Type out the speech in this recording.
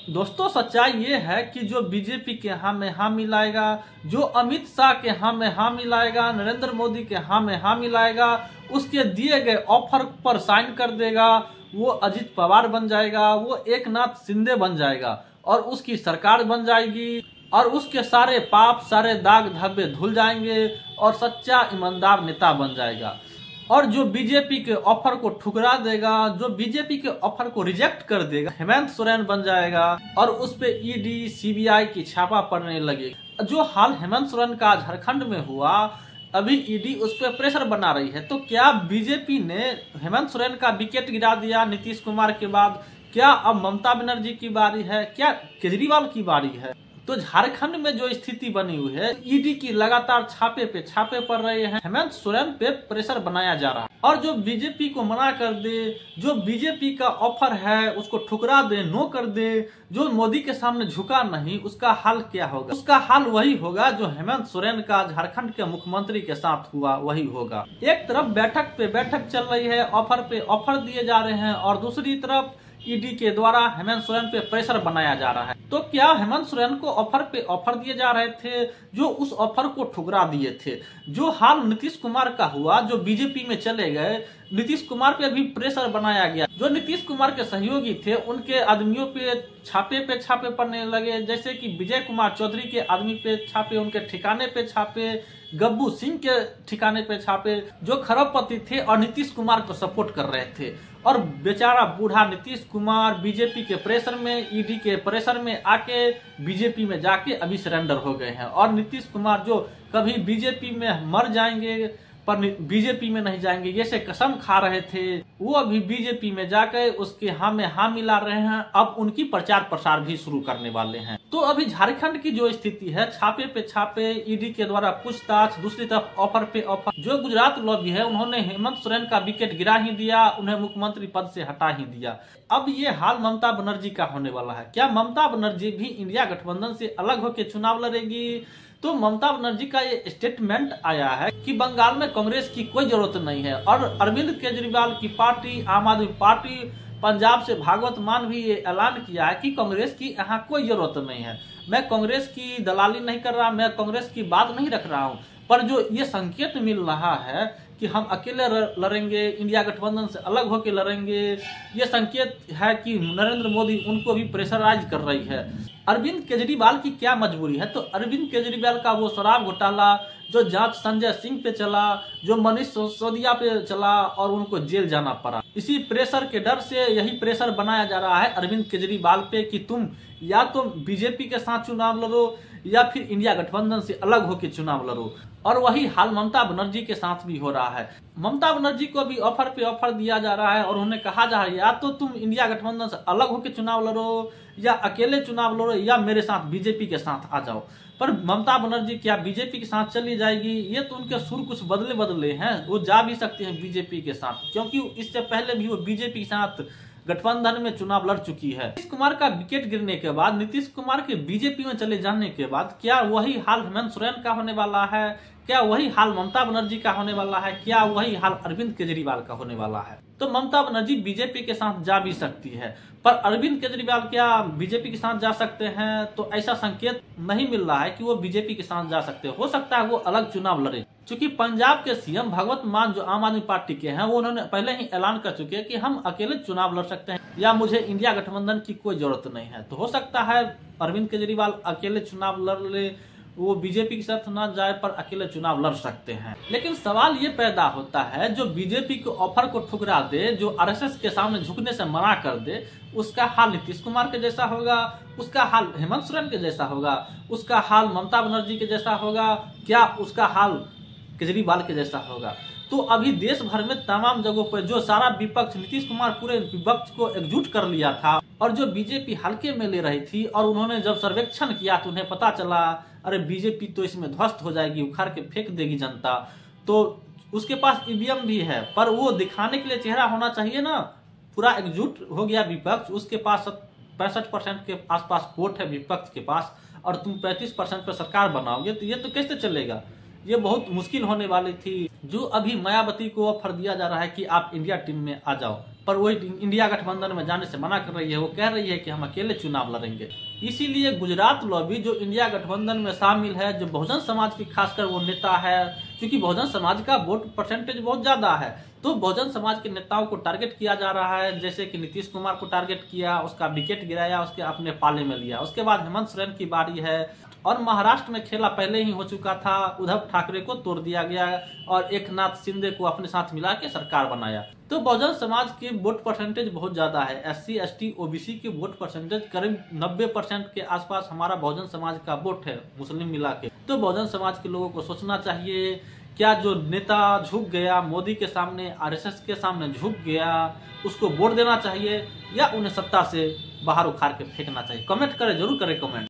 दोस्तों सच्चाई ये है कि जो बीजेपी के हाँ में हाँ मिलाएगा, जो अमित शाह के हाँ में हाँ मिलाएगा, नरेंद्र मोदी के हाँ में हाँ मिलाएगा, उसके दिए गए ऑफर पर साइन कर देगा, वो अजित पवार बन जाएगा, वो एकनाथ शिंदे बन जाएगा और उसकी सरकार बन जाएगी और उसके सारे पाप सारे दाग धब्बे धुल जाएंगे और सच्चा ईमानदार नेता बन जाएगा। और जो बीजेपी के ऑफर को ठुकरा देगा, जो बीजेपी के ऑफर को रिजेक्ट कर देगा, हेमंत सोरेन बन जाएगा और उस पे ईडी सीबीआई की छापा पड़ने लगेगी। जो हाल हेमंत सोरेन का झारखंड में हुआ, अभी ईडी उस पर प्रेशर बना रही है। तो क्या बीजेपी ने हेमंत सोरेन का विकेट गिरा दिया नीतीश कुमार के बाद? क्या अब ममता बनर्जी की बारी है? क्या केजरीवाल की बारी है? तो झारखंड में जो स्थिति बनी हुई है, ईडी की लगातार छापे पे छापे पड़ रहे हैं, हेमंत सोरेन पे प्रेशर बनाया जा रहा है। और जो बीजेपी को मना कर दे, जो बीजेपी का ऑफर है उसको ठुकरा दे, नो कर दे, जो मोदी के सामने झुका नहीं, उसका हाल क्या होगा? उसका हाल वही होगा जो हेमंत सोरेन का झारखंड के मुख्यमंत्री के साथ हुआ, वही होगा। एक तरफ बैठक पे बैठक चल रही है, ऑफर पे ऑफर दिए जा रहे हैं और दूसरी तरफ ईडी के द्वारा हेमंत सोरेन पे प्रेशर बनाया जा रहा है। तो क्या हेमंत सोरेन को ऑफर पे ऑफर दिए जा रहे थे जो उस ऑफर को ठुकरा दिए थे? जो हाल नीतीश कुमार का हुआ, जो बीजेपी में चले गए, नीतीश कुमार पे भी प्रेशर बनाया गया। जो नीतीश कुमार के सहयोगी थे उनके आदमियों पे छापे पड़ने लगे, जैसे कि विजय कुमार चौधरी के आदमी पे छापे, उनके ठिकाने पे छापे, गब्बू सिंह के ठिकाने पे छापे, जो खरबपति थे और नीतीश कुमार को सपोर्ट कर रहे थे। और बेचारा बूढ़ा नीतीश कुमार बीजेपी के प्रेशर में, ईडी के प्रेशर में आके बीजेपी में जाके अभी सरेंडर हो गए हैं। और नीतीश कुमार जो कभी बीजेपी में मर जाएंगे पर बीजेपी में नहीं जाएंगे, जैसे कसम खा रहे थे, वो अभी बीजेपी में जाकर उसके हाँ में हाँ मिला रहे हैं। अब उनकी प्रचार प्रसार भी शुरू करने वाले हैं। तो अभी झारखंड की जो स्थिति है, छापे पे छापे, ईडी के द्वारा पूछताछ, दूसरी तरफ ऑफर पे ऑफर। जो गुजरात लॉबी है उन्होंने हेमंत सोरेन का विकेट गिरा ही दिया, उन्हें मुख्यमंत्री पद से हटा ही दिया। अब ये हाल ममता बनर्जी का होने वाला है। क्या ममता बनर्जी भी इंडिया गठबंधन से अलग होकर चुनाव लड़ेगी? तो ममता बनर्जी का ये स्टेटमेंट आया है कि बंगाल में कांग्रेस की कोई जरूरत नहीं है और अरविंद केजरीवाल की पार्टी, आम आदमी पार्टी, पंजाब से भागवत मान भी ये ऐलान किया है कि कांग्रेस की यहाँ कोई जरूरत नहीं है। मैं कांग्रेस की दलाली नहीं कर रहा, मैं कांग्रेस की बात नहीं रख रहा हूँ, पर जो ये संकेत मिल रहा है कि हम अकेले लड़ेंगे, इंडिया गठबंधन से अलग होकर लड़ेंगे, ये संकेत है कि नरेंद्र मोदी उनको भी प्रेशराइज कर रही है। अरविंद केजरीवाल की क्या मजबूरी है? तो अरविंद केजरीवाल का वो शराब घोटाला जो जांच संजय सिंह पे चला, जो मनीष सिसोदिया पे चला और उनको जेल जाना पड़ा, इसी प्रेशर के डर से यही प्रेशर बनाया जा रहा है अरविंद केजरीवाल पे कि तुम या तो बीजेपी के साथ चुनाव लड़ो या फिर इंडिया गठबंधन से अलग होकर चुनाव लड़ो। और वही हाल ममता बनर्जी के साथ भी हो रहा है। ममता बनर्जी को भी ऑफर पे ऑफर दिया जा रहा है और उन्हें कहा जा रहा है या तो तुम इंडिया गठबंधन से अलग होकर चुनाव लड़ो या अकेले चुनाव लड़ो या मेरे साथ बीजेपी के साथ आ जाओ। पर ममता बनर्जी क्या बीजेपी के साथ चली जाएगी? ये तो उनके सुर कुछ बदले हैं, वो जा भी सकते हैं बीजेपी के साथ, क्योंकि इससे पहले भी वो बीजेपी के साथ गठबंधन में चुनाव लड़ चुकी है। नीतीश कुमार का विकेट गिरने के बाद, नीतीश कुमार के बीजेपी में चले जाने के बाद क्या वही हाल हेमंत सोरेन का होने वाला है? क्या वही हाल ममता बनर्जी का होने वाला है? क्या वही हाल अरविंद केजरीवाल का होने वाला है? तो ममता बनर्जी बीजेपी के साथ जा भी सकती है, पर अरविंद केजरीवाल क्या बीजेपी के साथ जा सकते हैं? तो ऐसा संकेत नहीं मिल रहा है कि वो बीजेपी के साथ जा सकते हो सकता है वो अलग चुनाव लड़े। क्योंकि पंजाब के सीएम भगवत मान जो आम आदमी पार्टी के हैं, वो उन्होंने पहले ही ऐलान कर चुके हैं कि हम अकेले चुनाव लड़ सकते हैं या मुझे इंडिया गठबंधन की कोई जरूरत नहीं है। तो हो सकता है अरविंद केजरीवाल अकेले चुनाव लड़ ले, वो बीजेपी के साथ ना जाए पर अकेले चुनाव लड़ सकते हैं। लेकिन सवाल ये पैदा होता है, जो बीजेपी के ऑफर को ठुकरा दे, जो आरएसएस के सामने झुकने से मना कर दे, उसका हाल नीतीश कुमार के जैसा होगा, उसका हाल हेमंत सोरेन के जैसा होगा, उसका हाल ममता बनर्जी के जैसा होगा, क्या उसका हाल केजरीवाल के जैसा होगा? तो अभी देश भर में तमाम जगहों पर जो सारा विपक्ष, नीतीश कुमार पूरे विपक्ष को एकजुट कर लिया था और जो बीजेपी हल्के में ले रही थी, और उन्होंने जब सर्वेक्षण किया तो उन्हें पता चला अरे बीजेपी तो इसमें ध्वस्त हो जाएगी, उखाड़ के फेंक देगी जनता। तो उसके पास ईवीएम भी है, पर वो दिखाने के लिए चेहरा होना चाहिए ना। पूरा एकजुट हो गया विपक्ष, उसके पास 65% के आसपास वोट है विपक्ष के पास, और तुम 35% पर सरकार बनाओगे तो ये तो कैसे चलेगा? ये बहुत मुश्किल होने वाली थी। जो अभी मायावती को ऑफर दिया जा रहा है कि आप इंडिया टीम में आ जाओ, पर वो इंडिया गठबंधन में जाने से मना कर रही है। वो कह रही है कि हम अकेले चुनाव लड़ेंगे। इसीलिए गुजरात लॉबी जो इंडिया गठबंधन में शामिल है, जो बहुजन समाज की खासकर वो नेता है, क्योंकि बहुजन समाज का वोट परसेंटेज बहुत ज्यादा है, तो बहुजन समाज के नेताओं को टारगेट किया जा रहा है। जैसे कि नीतीश कुमार को टारगेट किया, उसका विकेट गिराया, उसके अपने पाले में लिया। उसके बाद हेमंत सोरेन की बारी है, और महाराष्ट्र में खेला पहले ही हो चुका था। उद्धव ठाकरे को तोड़ दिया गया और एकनाथ शिंदे को अपने साथ मिला के सरकार बनाया। तो बहुजन समाज के वोट परसेंटेज बहुत ज्यादा है। SC ST OBC के वोट परसेंटेज करीब 90% के आसपास हमारा बहुजन समाज का वोट है, मुस्लिम मिला के। तो बहुजन समाज के लोगों को सोचना चाहिए, क्या जो नेता झुक गया मोदी के सामने, RSS के सामने झुक गया, उसको वोट देना चाहिए या उन्हें सत्ता से बाहर उखाड़ के फेंकना चाहिए? कमेंट करें, जरूर करें कमेंट।